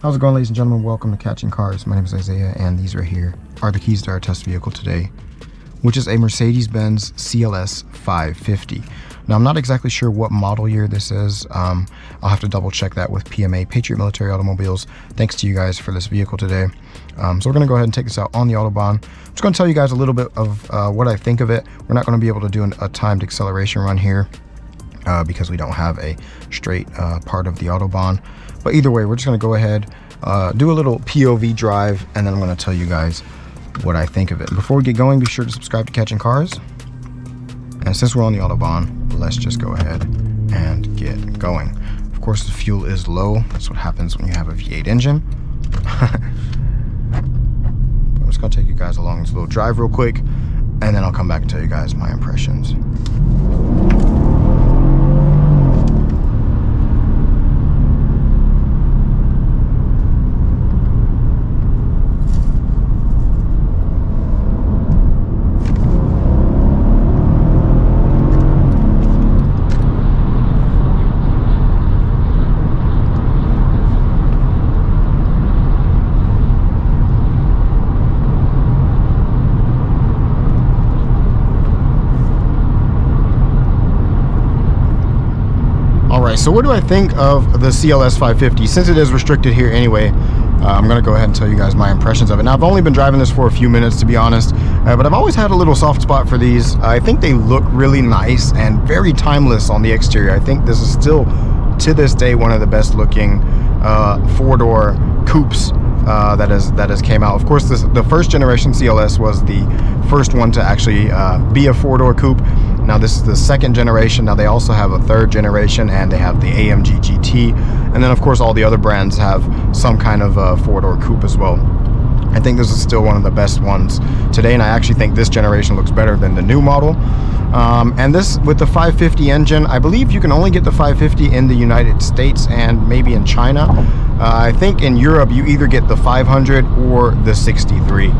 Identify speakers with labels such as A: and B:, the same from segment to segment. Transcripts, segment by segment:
A: How's it going, ladies and gentlemen? Welcome to Catching Cars. My name is Isaiah, and these right here are the keys to our test vehicle today, which is a Mercedes-Benz CLS 550. Now, I'm not exactly sure what model year this is. I'll have to double check that with PMA, Patriot Military Automobiles. Thanks to you guys for this vehicle today. So we're gonna go ahead and take this out on the Autobahn. I'm just gonna tell you guys a little bit of what I think of it. We're not gonna be able to do a timed acceleration run here because we don't have a straight part of the Autobahn. But either way, we're just gonna go ahead, do a little POV drive, and then I'm gonna tell you guys what I think of it. Before we get going, be sure to subscribe to Catching Cars. And since we're on the Autobahn, let's just go ahead and get going. Of course, the fuel is low. That's what happens when you have a V8 engine. I'm just gonna take you guys along this little drive real quick, and then I'll come back and tell you guys my impressions. Alright, so what do I think of the CLS 550? Since it is restricted here anyway, I'm going to go ahead and tell you guys my impressions of it. Now, I've only been driving this for a few minutes, to be honest, but I've always had a little soft spot for these. I think they look really nice and very timeless on the exterior. I think this is still, to this day, one of the best looking four-door coupes that has came out. Of course, the first generation CLS was the first one to actually be a four-door coupe. Now this is the second generation. Now they also have a third generation, and they have the AMG GT, and then of course all the other brands have some kind of four-door coupe as well. I think this is still one of the best ones today, and I actually think this generation looks better than the new model. And this, with the 550 engine, I believe you can only get the 550 in the United States and maybe in China. I think in Europe you either get the 500 or the 63.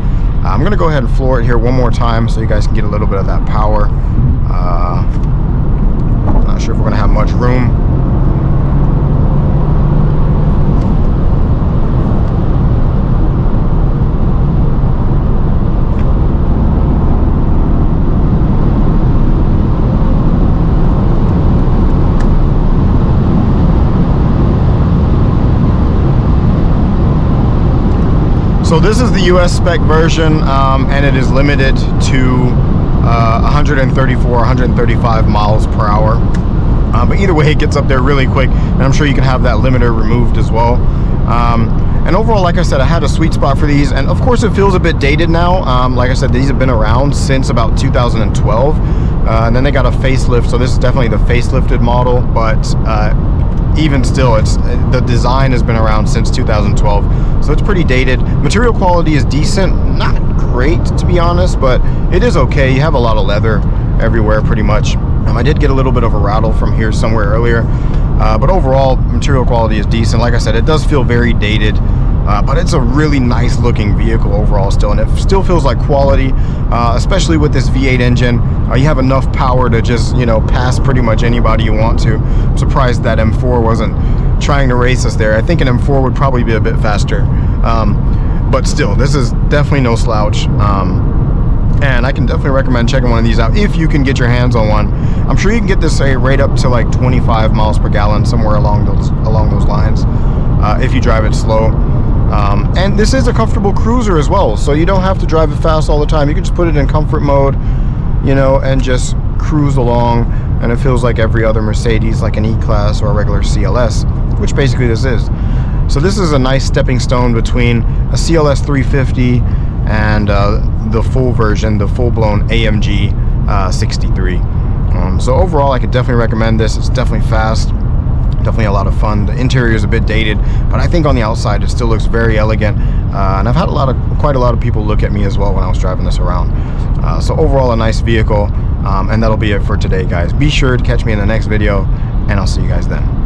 A: I'm gonna go ahead and floor it here one more time so you guys can get a little bit of that power. Not sure if we're gonna have much room. So this is the US spec version, and it is limited to 134, 135 miles per hour. But either way, it gets up there really quick, and I'm sure you can have that limiter removed as well. And overall, like I said, I had a sweet spot for these, and of course it feels a bit dated now. Like I said, these have been around since about 2012, and then they got a facelift, so this is definitely the facelifted model, but even still, the design has been around since 2012, so it's pretty dated. Material quality is decent, not great to be honest, but it is okay. You have a lot of leather everywhere pretty much. I did get a little bit of a rattle from here somewhere earlier, but overall material quality is decent. Like I said, it does feel very dated, but it's a really nice looking vehicle overall still, and it still feels like quality, especially with this V8 engine. You have enough power to just, you know, pass pretty much anybody you want to. I'm surprised that M4 wasn't trying to race us there. I think an M4 would probably be a bit faster, but still, this is definitely no slouch. And I can definitely recommend checking one of these out if you can get your hands on one. I'm sure you can get this right up to like 25 miles per gallon, somewhere along those lines, if you drive it slow. And this is a comfortable cruiser as well, so you don't have to drive it fast all the time. You can just put it in comfort mode, you know, and just cruise along, and it feels like every other Mercedes, like an E-Class or a regular CLS, which basically this is. So this is a nice stepping stone between a CLS 350 and the full version, the full-blown AMG 63. So overall, I could definitely recommend this. It's definitely fast, definitely a lot of fun. The interior is a bit dated, but I think on the outside it still looks very elegant. And I've had quite a lot of people look at me as well when I was driving this around. So overall, a nice vehicle, and that'll be it for today, guys. Be sure to catch me in the next video, and I'll see you guys then.